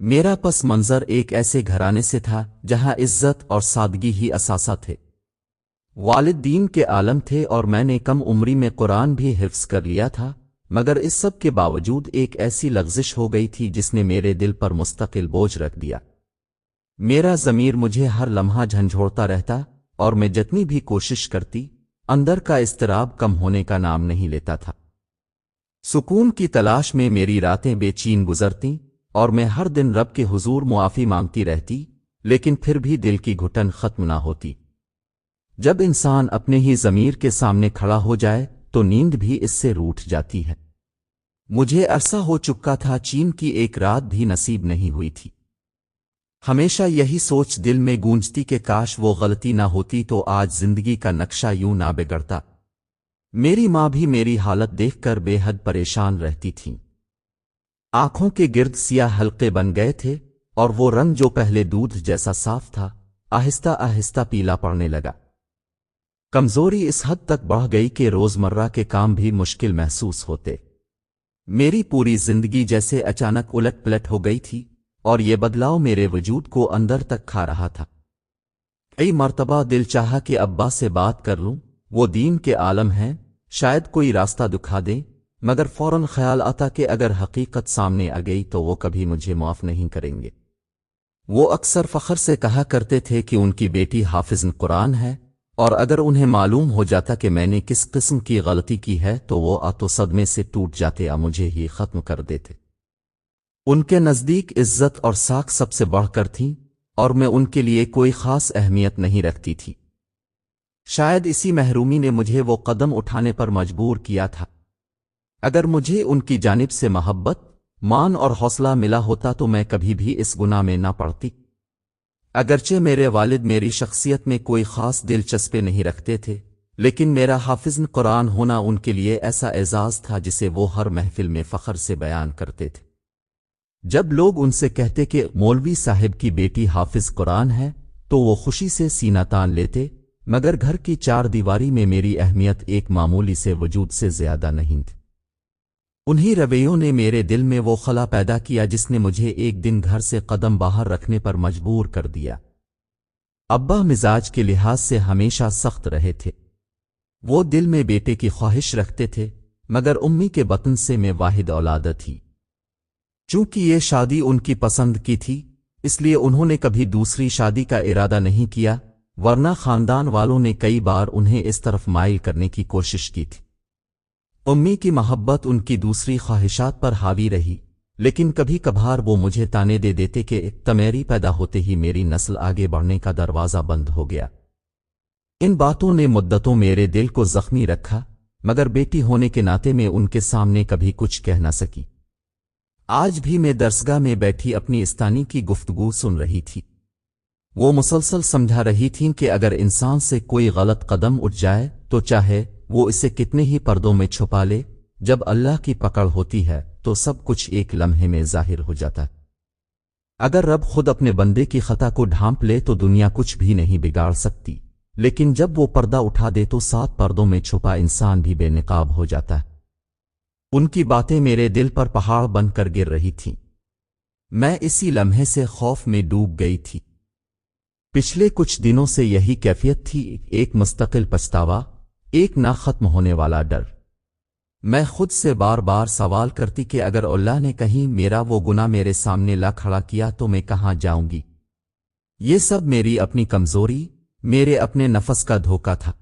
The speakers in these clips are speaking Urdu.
میرا پس منظر ایک ایسے گھرانے سے تھا جہاں عزت اور سادگی ہی اثاثہ تھے۔ والد دین کے عالم تھے اور میں نے کم عمری میں قرآن بھی حفظ کر لیا تھا، مگر اس سب کے باوجود ایک ایسی لغزش ہو گئی تھی جس نے میرے دل پر مستقل بوجھ رکھ دیا۔ میرا ضمیر مجھے ہر لمحہ جھنجھوڑتا رہتا اور میں جتنی بھی کوشش کرتی، اندر کا اضطراب کم ہونے کا نام نہیں لیتا تھا۔ سکون کی تلاش میں میری راتیں بے چین گزرتیں اور میں ہر دن رب کے حضور معافی مانگتی رہتی، لیکن پھر بھی دل کی گھٹن ختم نہ ہوتی۔ جب انسان اپنے ہی ضمیر کے سامنے کھڑا ہو جائے تو نیند بھی اس سے روٹھ جاتی ہے۔ مجھے عرصہ ہو چکا تھا چین کی ایک رات بھی نصیب نہیں ہوئی تھی۔ ہمیشہ یہی سوچ دل میں گونجتی کہ کاش وہ غلطی نہ ہوتی تو آج زندگی کا نقشہ یوں نہ بگڑتا۔ میری ماں بھی میری حالت دیکھ کر بے حد پریشان رہتی تھیں۔ آنکھوں کے گرد سیاہ حلقے بن گئے تھے اور وہ رنگ جو پہلے دودھ جیسا صاف تھا آہستہ آہستہ پیلا پڑنے لگا۔ کمزوری اس حد تک بڑھ گئی کہ روزمرہ کے کام بھی مشکل محسوس ہوتے۔ میری پوری زندگی جیسے اچانک الٹ پلٹ ہو گئی تھی اور یہ بدلاؤ میرے وجود کو اندر تک کھا رہا تھا۔ کئی مرتبہ دل چاہا کہ ابا سے بات کر لوں، وہ دین کے عالم ہیں، شاید کوئی راستہ دکھا دیں، مگر فوراً خیال آتا کہ اگر حقیقت سامنے آ گئی تو وہ کبھی مجھے معاف نہیں کریں گے۔ وہ اکثر فخر سے کہا کرتے تھے کہ ان کی بیٹی حافظ قرآن ہے، اور اگر انہیں معلوم ہو جاتا کہ میں نے کس قسم کی غلطی کی ہے تو وہ تو صدمے سے ٹوٹ جاتے اور مجھے ہی ختم کر دیتے۔ ان کے نزدیک عزت اور ساکھ سب سے بڑھ کر تھیں اور میں ان کے لیے کوئی خاص اہمیت نہیں رکھتی تھی۔ شاید اسی محرومی نے مجھے وہ قدم اٹھانے پر مجبور کیا تھا۔ اگر مجھے ان کی جانب سے محبت، مان اور حوصلہ ملا ہوتا تو میں کبھی بھی اس گناہ میں نہ پڑتی۔ اگرچہ میرے والد میری شخصیت میں کوئی خاص دلچسپی نہیں رکھتے تھے، لیکن میرا حافظ قرآن ہونا ان کے لیے ایسا اعزاز تھا جسے وہ ہر محفل میں فخر سے بیان کرتے تھے۔ جب لوگ ان سے کہتے کہ مولوی صاحب کی بیٹی حافظ قرآن ہے تو وہ خوشی سے سینہ تان لیتے، مگر گھر کی چار دیواری میں میری اہمیت ایک معمولی سے وجود سے زیادہ نہیں تھی۔ انہی رویوں نے میرے دل میں وہ خلا پیدا کیا جس نے مجھے ایک دن گھر سے قدم باہر رکھنے پر مجبور کر دیا۔ ابا مزاج کے لحاظ سے ہمیشہ سخت رہے تھے۔ وہ دل میں بیٹے کی خواہش رکھتے تھے، مگر امی کے بطن سے میں واحد اولاد تھی۔ چونکہ یہ شادی ان کی پسند کی تھی، اس لیے انہوں نے کبھی دوسری شادی کا ارادہ نہیں کیا، ورنہ خاندان والوں نے کئی بار انہیں اس طرف مائل کرنے کی کوشش کی تھی۔ امی کی محبت ان کی دوسری خواہشات پر حاوی رہی، لیکن کبھی کبھار وہ مجھے تانے دے دیتے کہ تمیری پیدا ہوتے ہی میری نسل آگے بڑھنے کا دروازہ بند ہو گیا۔ ان باتوں نے مدتوں میرے دل کو زخمی رکھا، مگر بیٹی ہونے کے ناطے میں ان کے سامنے کبھی کچھ کہہ نہ سکی۔ آج بھی میں درسگاہ میں بیٹھی اپنی استانی کی گفتگو سن رہی تھی۔ وہ مسلسل سمجھا رہی تھیں کہ اگر انسان سے کوئی غلط قدم اٹھ جائے تو چاہے وہ اسے کتنے ہی پردوں میں چھپا لے، جب اللہ کی پکڑ ہوتی ہے تو سب کچھ ایک لمحے میں ظاہر ہو جاتا ہے۔ اگر رب خود اپنے بندے کی خطا کو ڈھانپ لے تو دنیا کچھ بھی نہیں بگاڑ سکتی، لیکن جب وہ پردہ اٹھا دے تو 7 پردوں میں چھپا انسان بھی بے نقاب ہو جاتا ہے۔ ان کی باتیں میرے دل پر پہاڑ بن کر گر رہی تھیں۔ میں اسی لمحے سے خوف میں ڈوب گئی تھی۔ پچھلے کچھ دنوں سے یہی کیفیت تھی، ایک مستقل پچھتاوا، ایک نہ ختم ہونے والا ڈر۔ میں خود سے بار بار سوال کرتی کہ اگر اللہ نے کہیں میرا وہ گناہ میرے سامنے لا کھڑا کیا تو میں کہاں جاؤں گی؟ یہ سب میری اپنی کمزوری، میرے اپنے نفس کا دھوکہ تھا۔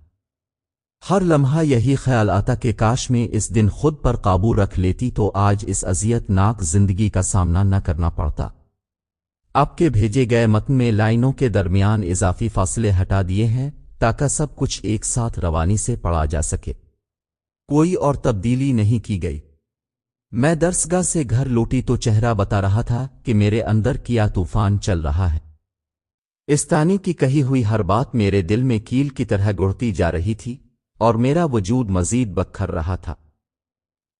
ہر لمحہ یہی خیال آتا کہ کاش میں اس دن خود پر قابو رکھ لیتی تو آج اس اذیت ناک زندگی کا سامنا نہ کرنا پڑتا۔ آپ کے بھیجے گئے متن میں لائنوں کے درمیان اضافی فاصلے ہٹا دیے ہیں تاکہ سب کچھ ایک ساتھ روانی سے پڑھا جا سکے۔ کوئی اور تبدیلی نہیں کی گئی۔ میں درسگاہ سے گھر لوٹی تو چہرہ بتا رہا تھا کہ میرے اندر کیا طوفان چل رہا ہے۔ استانی کی کہی ہوئی ہر بات میرے دل میں کیل کی طرح گڑتی جا رہی تھی اور میرا وجود مزید بکھر رہا تھا۔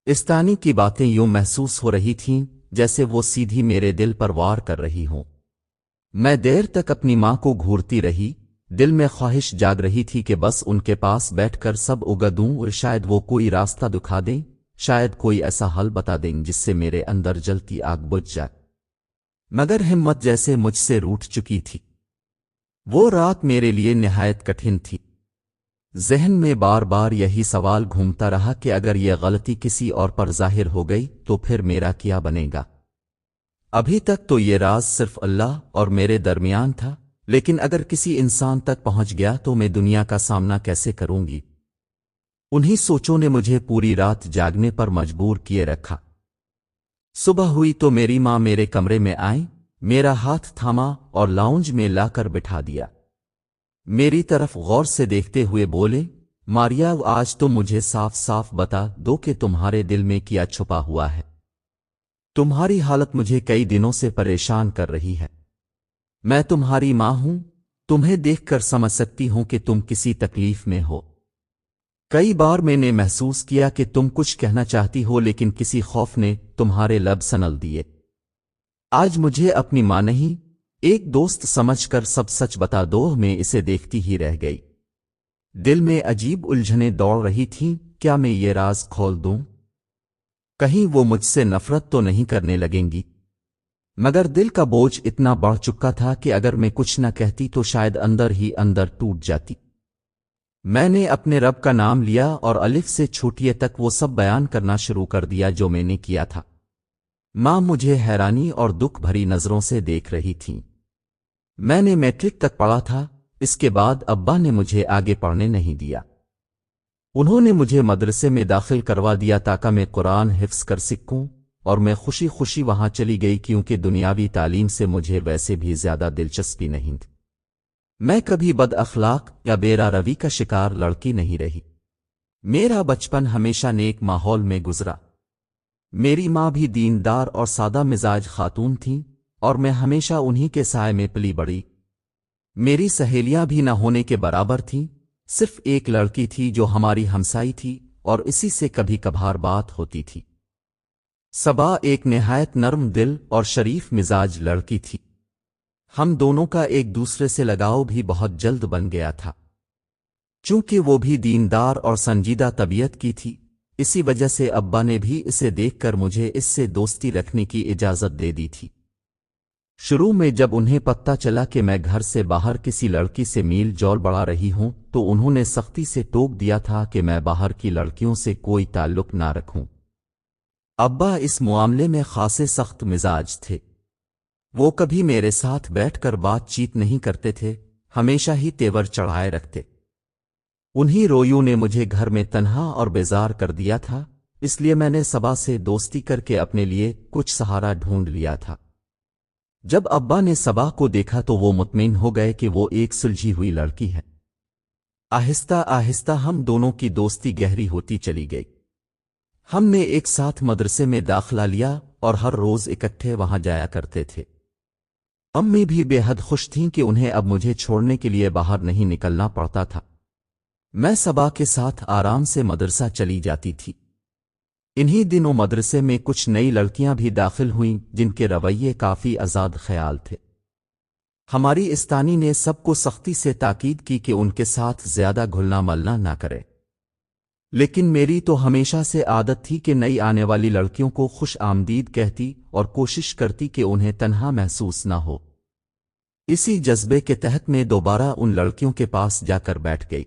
استانی کی باتیں یوں محسوس ہو رہی تھیں جیسے وہ سیدھی میرے دل پر وار کر رہی ہوں۔ میں دیر تک اپنی ماں کو گھورتی رہی، دل میں خواہش جاگ رہی تھی کہ بس ان کے پاس بیٹھ کر سب اگا دوں اور شاید وہ کوئی راستہ دکھا دیں، شاید کوئی ایسا حل بتا دیں جس سے میرے اندر جلتی آگ بجھ جائے۔ مگر ہمت جیسے مجھ سے روٹھ چکی تھی۔ وہ رات میرے لیے نہایت کٹھن تھی۔ ذہن میں بار بار یہی سوال گھومتا رہا کہ اگر یہ غلطی کسی اور پر ظاہر ہو گئی تو پھر میرا کیا بنے گا؟ ابھی تک تو یہ راز صرف اللہ اور میرے درمیان تھا، لیکن اگر کسی انسان تک پہنچ گیا تو میں دنیا کا سامنا کیسے کروں گی؟ انہی سوچوں نے مجھے پوری رات جاگنے پر مجبور کیے رکھا۔ صبح ہوئی تو میری ماں میرے کمرے میں آئیں، میرا ہاتھ تھاما اور لاؤنج میں لا کر بٹھا دیا۔ میری طرف غور سے دیکھتے ہوئے بولے، ماریا، آج تو مجھے صاف صاف بتا دو کہ تمہارے دل میں کیا چھپا ہوا ہے۔ تمہاری حالت مجھے کئی دنوں سے پریشان کر رہی ہے۔ میں تمہاری ماں ہوں، تمہیں دیکھ کر سمجھ سکتی ہوں کہ تم کسی تکلیف میں ہو۔ کئی بار میں نے محسوس کیا کہ تم کچھ کہنا چاہتی ہو لیکن کسی خوف نے تمہارے لب سنل دیے۔ آج مجھے اپنی ماں نہیں، ایک دوست سمجھ کر سب سچ بتا دو۔ میں اسے دیکھتی ہی رہ گئی۔ دل میں عجیب الجھنیں دوڑ رہی تھیں، کیا میں یہ راز کھول دوں؟ کہیں وہ مجھ سے نفرت تو نہیں کرنے لگیں گی؟ مگر دل کا بوجھ اتنا بڑھ چکا تھا کہ اگر میں کچھ نہ کہتی تو شاید اندر ہی اندر ٹوٹ جاتی۔ میں نے اپنے رب کا نام لیا اور الف سے چھوٹیے تک وہ سب بیان کرنا شروع کر دیا جو میں نے کیا تھا۔ ماں مجھے حیرانی اور دکھ بھری نظروں سے دیکھ رہی تھیں۔ میں نے میٹرک تک پڑھا تھا، اس کے بعد ابا نے مجھے آگے پڑھنے نہیں دیا۔ انہوں نے مجھے مدرسے میں داخل کروا دیا تاکہ میں قرآن حفظ کر سکوں، اور میں خوشی خوشی وہاں چلی گئی کیونکہ دنیاوی تعلیم سے مجھے ویسے بھی زیادہ دلچسپی نہیں تھی۔ میں کبھی بد اخلاق یا بے روی کا شکار لڑکی نہیں رہی۔ میرا بچپن ہمیشہ نیک ماحول میں گزرا۔ میری ماں بھی دیندار اور سادہ مزاج خاتون تھیں اور میں ہمیشہ انہی کے سائے میں پلی بڑھی۔ میری سہیلیاں بھی نہ ہونے کے برابر تھیں، صرف ایک لڑکی تھی جو ہماری ہمسائی تھی اور اسی سے کبھی کبھار بات ہوتی تھی۔ صبا ایک نہایت نرم دل اور شریف مزاج لڑکی تھی۔ ہم دونوں کا ایک دوسرے سے لگاؤ بھی بہت جلد بن گیا تھا۔ چونکہ وہ بھی دیندار اور سنجیدہ طبیعت کی تھی، اسی وجہ سے ابا نے بھی اسے دیکھ کر مجھے اس سے دوستی رکھنے کی اجازت دے دی تھی۔ شروع میں جب انہیں پتہ چلا کہ میں گھر سے باہر کسی لڑکی سے میل جول بڑھا رہی ہوں تو انہوں نے سختی سے ٹوک دیا تھا کہ میں باہر کی لڑکیوں سے کوئی تعلق نہ رکھوں۔ ابا اس معاملے میں خاصے سخت مزاج تھے۔ وہ کبھی میرے ساتھ بیٹھ کر بات چیت نہیں کرتے تھے، ہمیشہ ہی تیور چڑھائے رکھتے۔ انہی رویوں نے مجھے گھر میں تنہا اور بیزار کر دیا تھا، اس لیے میں نے صبا سے دوستی کر کے اپنے لیے کچھ سہارا ڈھونڈ لیا تھا۔ جب ابا نے صبا کو دیکھا تو وہ مطمئن ہو گئے کہ وہ ایک سلجھی ہوئی لڑکی ہے۔ آہستہ آہستہ ہم دونوں کی دوستی گہری ہوتی چلی گئی۔ ہم نے ایک ساتھ مدرسے میں داخلہ لیا اور ہر روز اکٹھے وہاں جایا کرتے تھے۔ امی بھی بے حد خوش تھیں کہ انہیں اب مجھے چھوڑنے کے لیے باہر نہیں نکلنا پڑتا تھا۔ میں صبا کے ساتھ آرام سے مدرسہ چلی جاتی تھی۔ انہی دنوں مدرسے میں کچھ نئی لڑکیاں بھی داخل ہوئیں جن کے رویے کافی آزاد خیال تھے۔ ہماری استانی نے سب کو سختی سے تاکید کی کہ ان کے ساتھ زیادہ گھلنا ملنا نہ کرے، لیکن میری تو ہمیشہ سے عادت تھی کہ نئی آنے والی لڑکیوں کو خوش آمدید کہتی اور کوشش کرتی کہ انہیں تنہا محسوس نہ ہو۔ اسی جذبے کے تحت میں دوبارہ ان لڑکیوں کے پاس جا کر بیٹھ گئی۔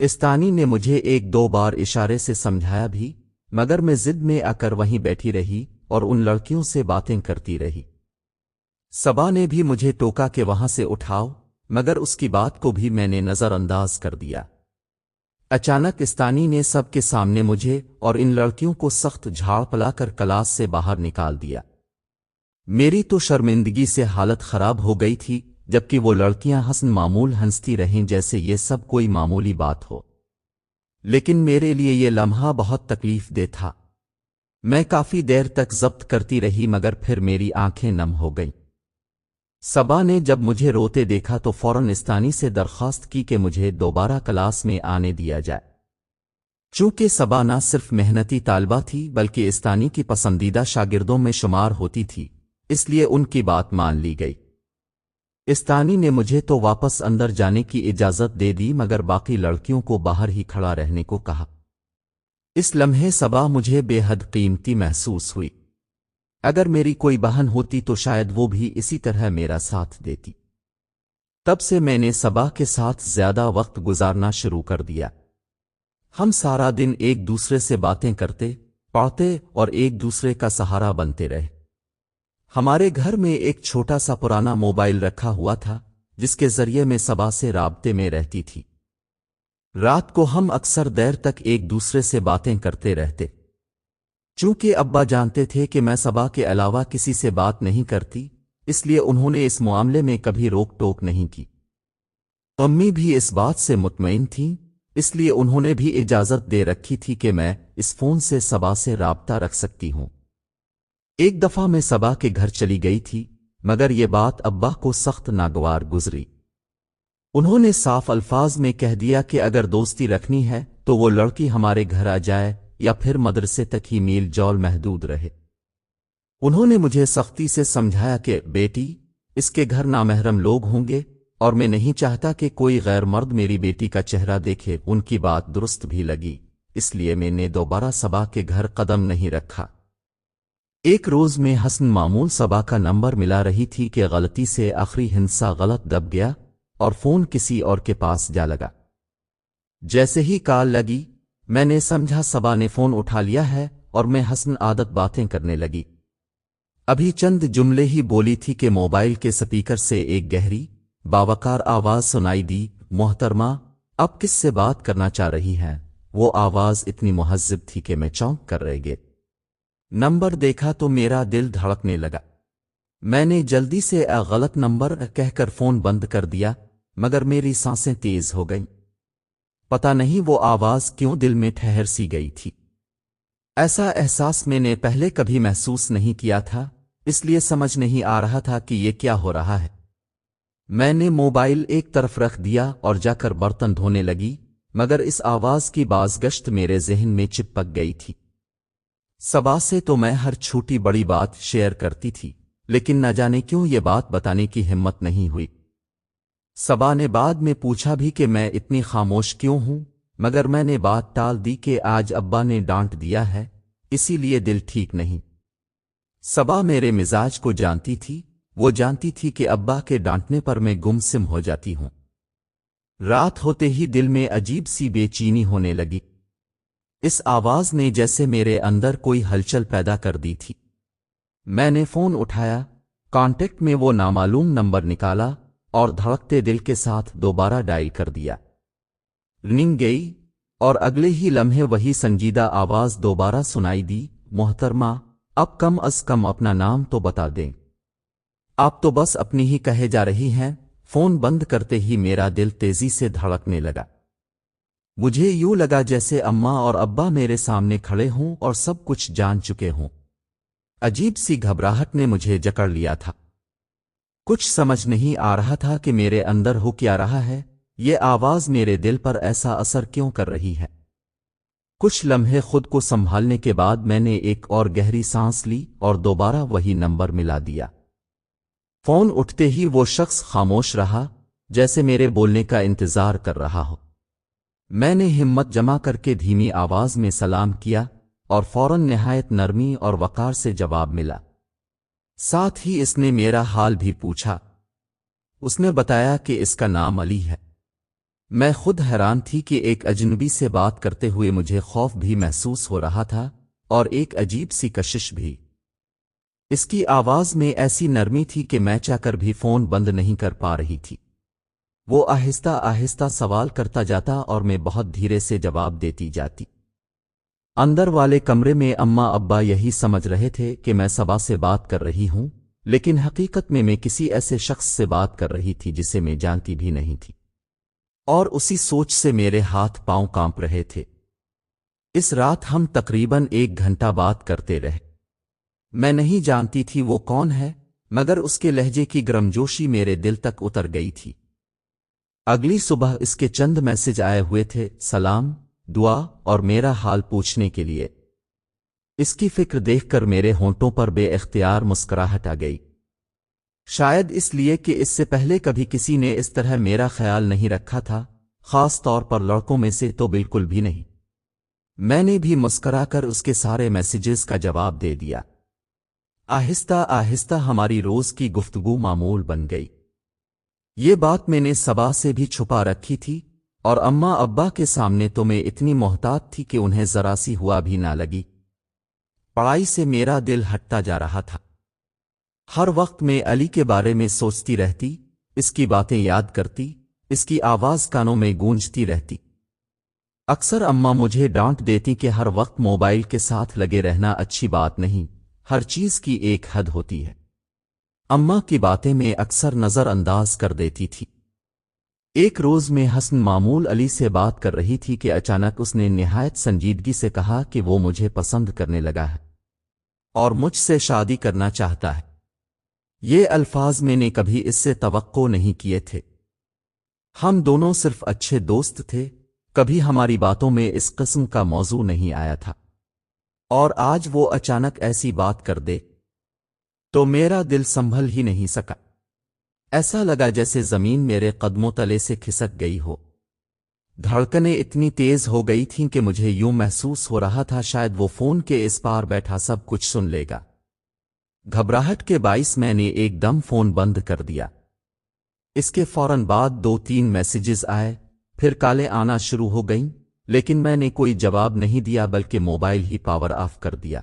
استانی نے مجھے ایک دو بار اشارے سے سمجھایا بھی، مگر میں ضد میں آ کر وہیں بیٹھی رہی اور ان لڑکیوں سے باتیں کرتی رہی۔ صبا نے بھی مجھے ٹوکا کہ وہاں سے اٹھاؤ، مگر اس کی بات کو بھی میں نے نظر انداز کر دیا۔ اچانک استانی نے سب کے سامنے مجھے اور ان لڑکیوں کو سخت جھاڑ پلا کر کلاس سے باہر نکال دیا۔ میری تو شرمندگی سے حالت خراب ہو گئی تھی، جبکہ وہ لڑکیاں حسن معمول ہنستی رہیں جیسے یہ سب کوئی معمولی بات ہو۔ لیکن میرے لیے یہ لمحہ بہت تکلیف دہ تھا۔ میں کافی دیر تک ضبط کرتی رہی مگر پھر میری آنکھیں نم ہو گئیں۔ صبا نے جب مجھے روتے دیکھا تو فوراً استانی سے درخواست کی کہ مجھے دوبارہ کلاس میں آنے دیا جائے۔ چونکہ صبا نہ صرف محنتی طالبہ تھی بلکہ استانی کی پسندیدہ شاگردوں میں شمار ہوتی تھی، اس لیے ان کی بات مان لی گئی۔ استانی نے مجھے تو واپس اندر جانے کی اجازت دے دی مگر باقی لڑکیوں کو باہر ہی کھڑا رہنے کو کہا۔ اس لمحے صبا مجھے بے حد قیمتی محسوس ہوئی۔ اگر میری کوئی بہن ہوتی تو شاید وہ بھی اسی طرح میرا ساتھ دیتی۔ تب سے میں نے صبا کے ساتھ زیادہ وقت گزارنا شروع کر دیا۔ ہم سارا دن ایک دوسرے سے باتیں کرتے، پڑھتے اور ایک دوسرے کا سہارا بنتے رہے۔ ہمارے گھر میں ایک چھوٹا سا پرانا موبائل رکھا ہوا تھا جس کے ذریعے میں صبا سے رابطے میں رہتی تھی۔ رات کو ہم اکثر دیر تک ایک دوسرے سے باتیں کرتے رہتے۔ چونکہ ابا جانتے تھے کہ میں صبا کے علاوہ کسی سے بات نہیں کرتی، اس لیے انہوں نے اس معاملے میں کبھی روک ٹوک نہیں کی۔ امی بھی اس بات سے مطمئن تھیں، اس لیے انہوں نے بھی اجازت دے رکھی تھی کہ میں اس فون سے صبا سے رابطہ رکھ سکتی ہوں۔ ایک دفعہ میں صبا کے گھر چلی گئی تھی، مگر یہ بات ابا کو سخت ناگوار گزری۔ انہوں نے صاف الفاظ میں کہہ دیا کہ اگر دوستی رکھنی ہے تو وہ لڑکی ہمارے گھر آ جائے یا پھر مدرسے تک ہی میل جول محدود رہے۔ انہوں نے مجھے سختی سے سمجھایا کہ بیٹی، اس کے گھر نامحرم لوگ ہوں گے اور میں نہیں چاہتا کہ کوئی غیر مرد میری بیٹی کا چہرہ دیکھے۔ ان کی بات درست بھی لگی، اس لیے میں نے دوبارہ صبا کے گھر قدم نہیں رکھا۔ ایک روز میں حسن معمول صبا کا نمبر ملا رہی تھی کہ غلطی سے آخری ہندسہ غلط دب گیا اور فون کسی اور کے پاس جا لگا۔ جیسے ہی کال لگی، میں نے سمجھا صبا نے فون اٹھا لیا ہے اور میں حسن عادت باتیں کرنے لگی۔ ابھی چند جملے ہی بولی تھی کہ موبائل کے سپیکر سے ایک گہری، باوقار آواز سنائی دی، محترمہ، اب کس سے بات کرنا چاہ رہی ہیں؟ وہ آواز اتنی مہذب تھی کہ میں چونک کر رہ گیا۔ نمبر دیکھا تو میرا دل دھڑکنے لگا۔ میں نے جلدی سے غلط نمبر کہہ کر فون بند کر دیا، مگر میری سانسیں تیز ہو گئیں۔ پتہ نہیں وہ آواز کیوں دل میں ٹھہر سی گئی تھی۔ ایسا احساس میں نے پہلے کبھی محسوس نہیں کیا تھا، اس لیے سمجھ نہیں آ رہا تھا کہ یہ کیا ہو رہا ہے۔ میں نے موبائل ایک طرف رکھ دیا اور جا کر برتن دھونے لگی، مگر اس آواز کی بازگشت میرے ذہن میں چپک گئی تھی۔ صبا سے تو میں ہر چھوٹی بڑی بات شیئر کرتی تھی، لیکن نہ جانے کیوں یہ بات بتانے کی ہمت نہیں ہوئی۔ صبا نے بعد میں پوچھا بھی کہ میں اتنی خاموش کیوں ہوں، مگر میں نے بات ٹال دی کہ آج ابا نے ڈانٹ دیا ہے، اسی لیے دل ٹھیک نہیں۔ صبا میرے مزاج کو جانتی تھی، وہ جانتی تھی کہ ابا کے ڈانٹنے پر میں گم سم ہو جاتی ہوں۔ رات ہوتے ہی دل میں عجیب سی بے چینی ہونے لگی۔ اس آواز نے جیسے میرے اندر کوئی ہلچل پیدا کر دی تھی۔ میں نے فون اٹھایا، کانٹیکٹ میں وہ نامعلوم نمبر نکالا اور دھڑکتے دل کے ساتھ دوبارہ ڈائل کر دیا۔ رنگ گئی اور اگلے ہی لمحے وہی سنجیدہ آواز دوبارہ سنائی دی، محترمہ، اب کم از کم اپنا نام تو بتا دیں۔ آپ تو بس اپنی ہی کہے جا رہی ہیں۔ فون بند کرتے ہی میرا دل تیزی سے دھڑکنے لگا۔ مجھے یوں لگا جیسے اماں اور ابا میرے سامنے کھڑے ہوں اور سب کچھ جان چکے ہوں۔ عجیب سی گھبراہٹ نے مجھے جکڑ لیا تھا۔ کچھ سمجھ نہیں آ رہا تھا کہ میرے اندر ہو کیا رہا ہے، یہ آواز میرے دل پر ایسا اثر کیوں کر رہی ہے۔ کچھ لمحے خود کو سنبھالنے کے بعد میں نے ایک اور گہری سانس لی اور دوبارہ وہی نمبر ملا دیا۔ فون اٹھتے ہی وہ شخص خاموش رہا، جیسے میرے بولنے کا انتظار کر رہا ہو۔ میں نے ہمت جمع کر کے دھیمی آواز میں سلام کیا اور فوراً نہایت نرمی اور وقار سے جواب ملا۔ ساتھ ہی اس نے میرا حال بھی پوچھا۔ اس نے بتایا کہ اس کا نام علی ہے۔ میں خود حیران تھی کہ ایک اجنبی سے بات کرتے ہوئے مجھے خوف بھی محسوس ہو رہا تھا اور ایک عجیب سی کشش بھی۔ اس کی آواز میں ایسی نرمی تھی کہ میں چاہ کر بھی فون بند نہیں کر پا رہی تھی۔ وہ آہستہ آہستہ سوال کرتا جاتا اور میں بہت دھیرے سے جواب دیتی جاتی۔ اندر والے کمرے میں اماں ابا یہی سمجھ رہے تھے کہ میں صبا سے بات کر رہی ہوں، لیکن حقیقت میں کسی ایسے شخص سے بات کر رہی تھی جسے میں جانتی بھی نہیں تھی، اور اسی سوچ سے میرے ہاتھ پاؤں کانپ رہے تھے۔ اس رات ہم تقریباً 1 گھنٹہ بات کرتے رہے۔ میں نہیں جانتی تھی وہ کون ہے، مگر اس کے لہجے کی گرمجوشی میرے دل تک اتر گئی تھی۔ اگلی صبح اس کے چند میسج آئے ہوئے تھے، سلام، دعا اور میرا حال پوچھنے کے لیے۔ اس کی فکر دیکھ کر میرے ہونٹوں پر بے اختیار مسکراہٹ آ گئی۔ شاید اس لیے کہ اس سے پہلے کبھی کسی نے اس طرح میرا خیال نہیں رکھا تھا، خاص طور پر لڑکوں میں سے تو بالکل بھی نہیں۔ میں نے بھی مسکرا کر اس کے سارے میسیجز کا جواب دے دیا۔ آہستہ آہستہ ہماری روز کی گفتگو معمول بن گئی۔ یہ بات میں نے صبا سے بھی چھپا رکھی تھی، اور اماں ابا کے سامنے تو میں اتنی محتاط تھی کہ انہیں ذرا سی ہوا بھی نہ لگی۔ پڑھائی سے میرا دل ہٹتا جا رہا تھا۔ ہر وقت میں علی کے بارے میں سوچتی رہتی، اس کی باتیں یاد کرتی، اس کی آواز کانوں میں گونجتی رہتی۔ اکثر اماں مجھے ڈانٹ دیتی کہ ہر وقت موبائل کے ساتھ لگے رہنا اچھی بات نہیں، ہر چیز کی ایک حد ہوتی ہے۔ اماں کی باتیں میں اکثر نظر انداز کر دیتی تھی۔ ایک روز میں حسن معمول علی سے بات کر رہی تھی کہ اچانک اس نے نہایت سنجیدگی سے کہا کہ وہ مجھے پسند کرنے لگا ہے اور مجھ سے شادی کرنا چاہتا ہے۔ یہ الفاظ میں نے کبھی اس سے توقع نہیں کیے تھے۔ ہم دونوں صرف اچھے دوست تھے، کبھی ہماری باتوں میں اس قسم کا موضوع نہیں آیا تھا، اور آج وہ اچانک ایسی بات کر دے تو میرا دل سنبھل ہی نہیں سکا۔ ایسا لگا جیسے زمین میرے قدموں تلے سے کھسک گئی ہو۔ دھڑکنیں اتنی تیز ہو گئی تھیں کہ مجھے یوں محسوس ہو رہا تھا شاید وہ فون کے اس پار بیٹھا سب کچھ سن لے گا۔ گھبراہٹ کے باعث میں نے ایک دم فون بند کر دیا۔ اس کے فوراً بعد 2-3 میسیجز آئے، پھر کالیں آنا شروع ہو گئیں، لیکن میں نے کوئی جواب نہیں دیا بلکہ موبائل ہی پاور آف کر دیا۔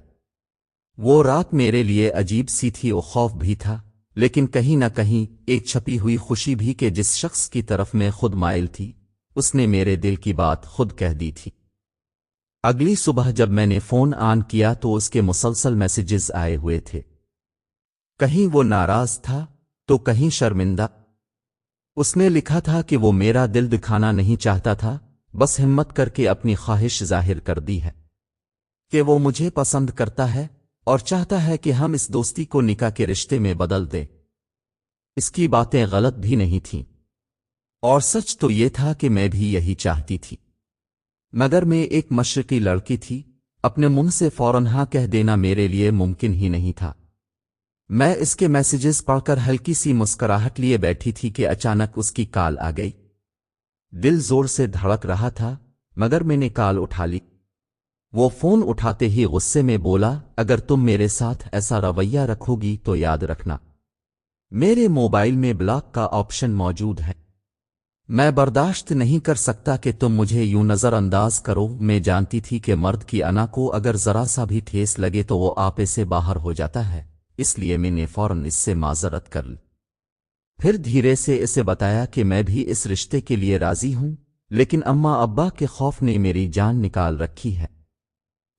وہ رات میرے لیے عجیب سی تھی اور خوف بھی تھا، لیکن کہیں نہ کہیں ایک چھپی ہوئی خوشی بھی کہ جس شخص کی طرف میں خود مائل تھی اس نے میرے دل کی بات خود کہہ دی تھی۔ اگلی صبح جب میں نے فون آن کیا تو اس کے مسلسل میسیجز آئے ہوئے تھے۔ کہیں وہ ناراض تھا تو کہیں شرمندہ۔ اس نے لکھا تھا کہ وہ میرا دل دکھانا نہیں چاہتا تھا، بس ہمت کر کے اپنی خواہش ظاہر کر دی ہے کہ وہ مجھے پسند کرتا ہے اور چاہتا ہے کہ ہم اس دوستی کو نکاح کے رشتے میں بدل دیں۔ اس کی باتیں غلط بھی نہیں تھیں، اور سچ تو یہ تھا کہ میں بھی یہی چاہتی تھی، مگر میں ایک مشرقی لڑکی تھی، اپنے منہ سے فوراً ہاں کہہ دینا میرے لیے ممکن ہی نہیں تھا۔ میں اس کے میسیجز پڑھ کر ہلکی سی مسکراہٹ لیے بیٹھی تھی کہ اچانک اس کی کال آ گئی۔ دل زور سے دھڑک رہا تھا، مگر میں نے کال اٹھا لی۔ وہ فون اٹھاتے ہی غصے میں بولا، اگر تم میرے ساتھ ایسا رویہ رکھو گی تو یاد رکھنا میرے موبائل میں بلاک کا آپشن موجود ہے۔ میں برداشت نہیں کر سکتا کہ تم مجھے یوں نظر انداز کرو۔ میں جانتی تھی کہ مرد کی انا کو اگر ذرا سا بھی ٹھیس لگے تو وہ آپے سے باہر ہو جاتا ہے، اس لیے میں نے فوراً اس سے معذرت کر لی۔ پھر دھیرے سے اسے بتایا کہ میں بھی اس رشتے کے لیے راضی ہوں، لیکن اماں ابا کے خوف نے میری جان نکال رکھی ہے۔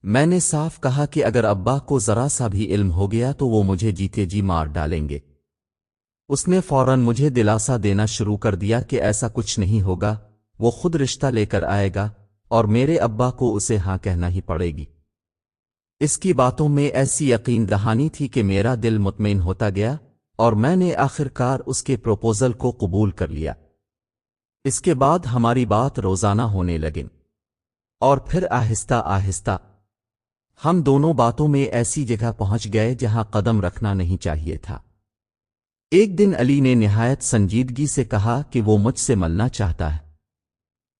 میں نے صاف کہا کہ اگر ابا کو ذرا سا بھی علم ہو گیا تو وہ مجھے جیتے جی مار ڈالیں گے۔ اس نے فوراً مجھے دلاسا دینا شروع کر دیا کہ ایسا کچھ نہیں ہوگا، وہ خود رشتہ لے کر آئے گا اور میرے ابا کو اسے ہاں کہنا ہی پڑے گی۔ اس کی باتوں میں ایسی یقین دہانی تھی کہ میرا دل مطمئن ہوتا گیا، اور میں نے آخرکار اس کے پروپوزل کو قبول کر لیا۔ اس کے بعد ہماری بات روزانہ ہونے لگیں، اور پھر آہستہ آہستہ ہم دونوں باتوں میں ایسی جگہ پہنچ گئے جہاں قدم رکھنا نہیں چاہیے تھا۔ ایک دن علی نے نہایت سنجیدگی سے کہا کہ وہ مجھ سے ملنا چاہتا ہے۔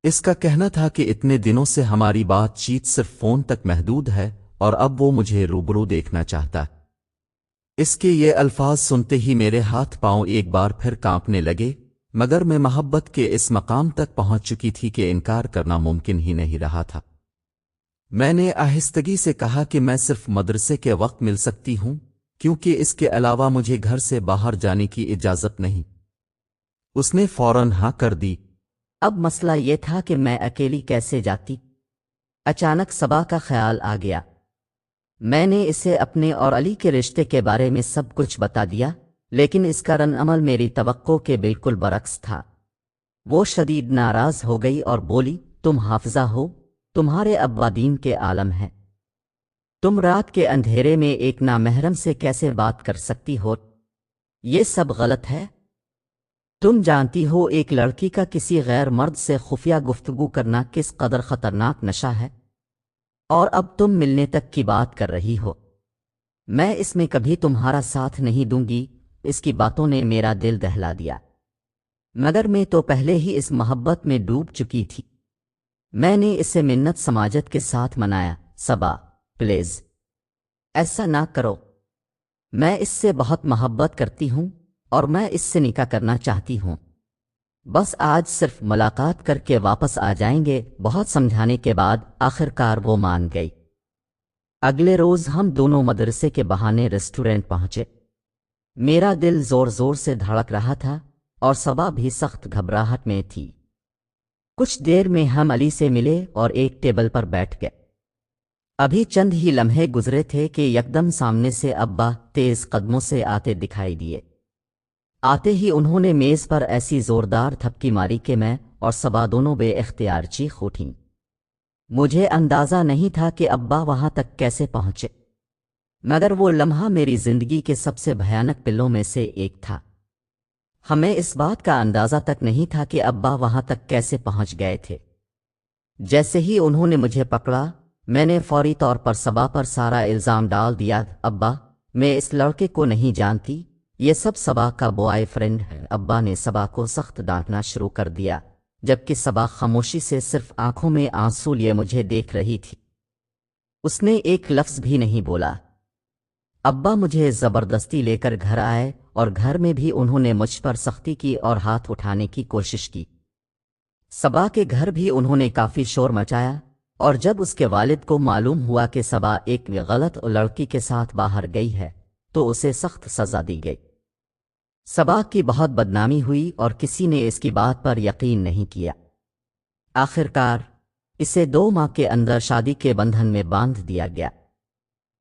اس کا کہنا تھا کہ اتنے دنوں سے ہماری بات چیت صرف فون تک محدود ہے اور اب وہ مجھے روبرو دیکھنا چاہتا ہے۔ اس کے یہ الفاظ سنتے ہی میرے ہاتھ پاؤں ایک بار پھر کانپنے لگے، مگر میں محبت کے اس مقام تک پہنچ چکی تھی کہ انکار کرنا ممکن ہی نہیں رہا تھا۔ میں نے آہستگی سے کہا کہ میں صرف مدرسے کے وقت مل سکتی ہوں، کیونکہ اس کے علاوہ مجھے گھر سے باہر جانے کی اجازت نہیں۔ اس نے فوراً ہاں کر دی۔ اب مسئلہ یہ تھا کہ میں اکیلی کیسے جاتی؟ اچانک صبا کا خیال آ گیا۔ میں نے اسے اپنے اور علی کے رشتے کے بارے میں سب کچھ بتا دیا، لیکن اس کا رد عمل میری توقع کے بالکل برعکس تھا۔ وہ شدید ناراض ہو گئی اور بولی، تم حافظہ ہو، تمہارے ابا دین کے عالم ہیں، تم رات کے اندھیرے میں ایک نامحرم سے کیسے بات کر سکتی ہو؟ یہ سب غلط ہے۔ تم جانتی ہو ایک لڑکی کا کسی غیر مرد سے خفیہ گفتگو کرنا کس قدر خطرناک نشہ ہے، اور اب تم ملنے تک کی بات کر رہی ہو۔ میں اس میں کبھی تمہارا ساتھ نہیں دوں گی۔ اس کی باتوں نے میرا دل دہلا دیا، مگر میں تو پہلے ہی اس محبت میں ڈوب چکی تھی۔ میں نے اسے منت سماجت کے ساتھ منایا، صبا پلیز ایسا نہ کرو، میں اس سے بہت محبت کرتی ہوں اور میں اس سے نکاح کرنا چاہتی ہوں۔ بس آج صرف ملاقات کر کے واپس آ جائیں گے۔ بہت سمجھانے کے بعد آخرکار وہ مان گئی۔ اگلے روز ہم دونوں مدرسے کے بہانے ریسٹورنٹ پہنچے۔ میرا دل زور زور سے دھڑک رہا تھا اور صبا بھی سخت گھبراہٹ میں تھی۔ کچھ دیر میں ہم علی سے ملے اور ایک ٹیبل پر بیٹھ گئے۔ ابھی چند ہی لمحے گزرے تھے کہ یکدم سامنے سے ابا تیز قدموں سے آتے دکھائی دیے۔ آتے ہی انہوں نے میز پر ایسی زوردار تھپکی ماری کہ میں اور صبا دونوں بے اختیار چیخ اٹھیں۔ مجھے اندازہ نہیں تھا کہ ابا وہاں تک کیسے پہنچے، مگر وہ لمحہ میری زندگی کے سب سے بھیانک پلوں میں سے ایک تھا۔ ہمیں اس بات کا اندازہ تک نہیں تھا کہ ابا وہاں تک کیسے پہنچ گئے تھے۔ جیسے ہی انہوں نے مجھے پکڑا، میں نے فوری طور پر صبا پر سارا الزام ڈال دیا۔ ابا، میں اس لڑکے کو نہیں جانتی، یہ سب صبا کا بوائے فرینڈ ہے۔ ابا نے صبا کو سخت ڈانٹنا شروع کر دیا، جبکہ صبا خاموشی سے صرف آنکھوں میں آنسو لیے مجھے دیکھ رہی تھی۔ اس نے ایک لفظ بھی نہیں بولا۔ ابا مجھے زبردستی لے کر گھر آئے اور گھر میں بھی انہوں نے مجھ پر سختی کی اور ہاتھ اٹھانے کی کوشش کی۔ صبا کے گھر بھی انہوں نے کافی شور مچایا، اور جب اس کے والد کو معلوم ہوا کہ صبا ایک غلط لڑکی کے ساتھ باہر گئی ہے تو اسے سخت سزا دی گئی۔ صبا کی بہت بدنامی ہوئی اور کسی نے اس کی بات پر یقین نہیں کیا۔ آخرکار اسے 2 ماہ کے اندر شادی کے بندھن میں باندھ دیا گیا۔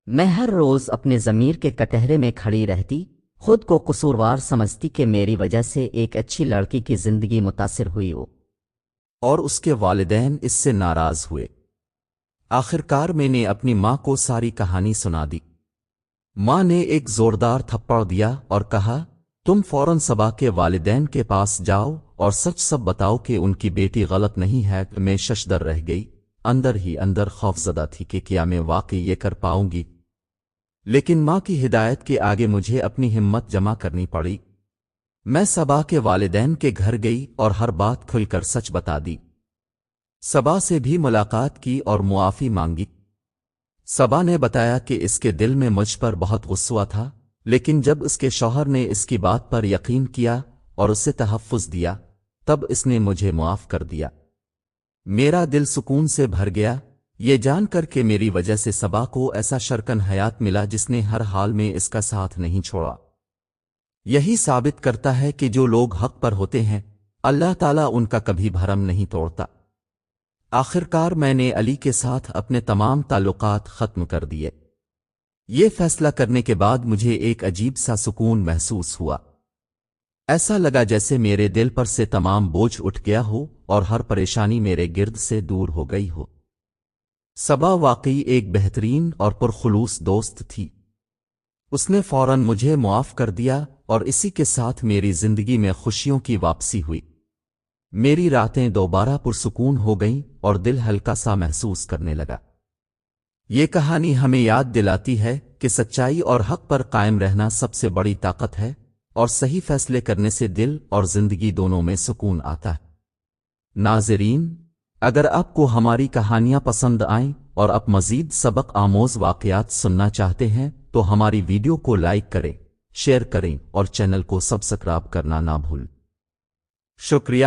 میں ہر روز اپنے ضمیر کے کٹہرے میں کھڑی رہتی، خود کو قصوروار سمجھتی کہ میری وجہ سے ایک اچھی لڑکی کی زندگی متاثر ہوئی ہو، اور اس کے والدین اس سے ناراض ہوئے۔ آخرکار میں نے اپنی ماں کو ساری کہانی سنا دی۔ ماں نے ایک زوردار تھپڑ دیا اور کہا، تم فوراً صبا کے والدین کے پاس جاؤ اور سچ سب بتاؤ کہ ان کی بیٹی غلط نہیں ہے۔ میں ششدر رہ گئی، اندر ہی اندر خوفزدہ تھی کہ کیا میں واقعی یہ کر پاؤں گی، لیکن ماں کی ہدایت کے آگے مجھے اپنی ہمت جمع کرنی پڑی۔ میں صبا کے والدین کے گھر گئی اور ہر بات کھل کر سچ بتا دی۔ صبا سے بھی ملاقات کی اور معافی مانگی۔ صبا نے بتایا کہ اس کے دل میں مجھ پر بہت غصہ تھا، لیکن جب اس کے شوہر نے اس کی بات پر یقین کیا اور اسے تحفظ دیا، تب اس نے مجھے معاف کر دیا۔ میرا دل سکون سے بھر گیا، یہ جان کر کہ میری وجہ سے صبا کو ایسا شرکن حیات ملا جس نے ہر حال میں اس کا ساتھ نہیں چھوڑا۔ یہی ثابت کرتا ہے کہ جو لوگ حق پر ہوتے ہیں، اللہ تعالیٰ ان کا کبھی بھرم نہیں توڑتا۔ آخرکار میں نے علی کے ساتھ اپنے تمام تعلقات ختم کر دیے۔ یہ فیصلہ کرنے کے بعد مجھے ایک عجیب سا سکون محسوس ہوا۔ ایسا لگا جیسے میرے دل پر سے تمام بوجھ اٹھ گیا ہو اور ہر پریشانی میرے گرد سے دور ہو گئی ہو۔ صبا واقعی ایک بہترین اور پرخلوص دوست تھی۔ اس نے فوراً مجھے معاف کر دیا اور اسی کے ساتھ میری زندگی میں خوشیوں کی واپسی ہوئی۔ میری راتیں دوبارہ پرسکون ہو گئیں اور دل ہلکا سا محسوس کرنے لگا۔ یہ کہانی ہمیں یاد دلاتی ہے کہ سچائی اور حق پر قائم رہنا سب سے بڑی طاقت ہے، اور صحیح فیصلے کرنے سے دل اور زندگی دونوں میں سکون آتا ہے۔ ناظرین، اگر آپ کو ہماری کہانیاں پسند آئیں اور آپ مزید سبق آموز واقعات سننا چاہتے ہیں تو ہماری ویڈیو کو لائک کریں، شیئر کریں اور چینل کو سبسکرائب کرنا نہ بھولیں۔ شکریہ۔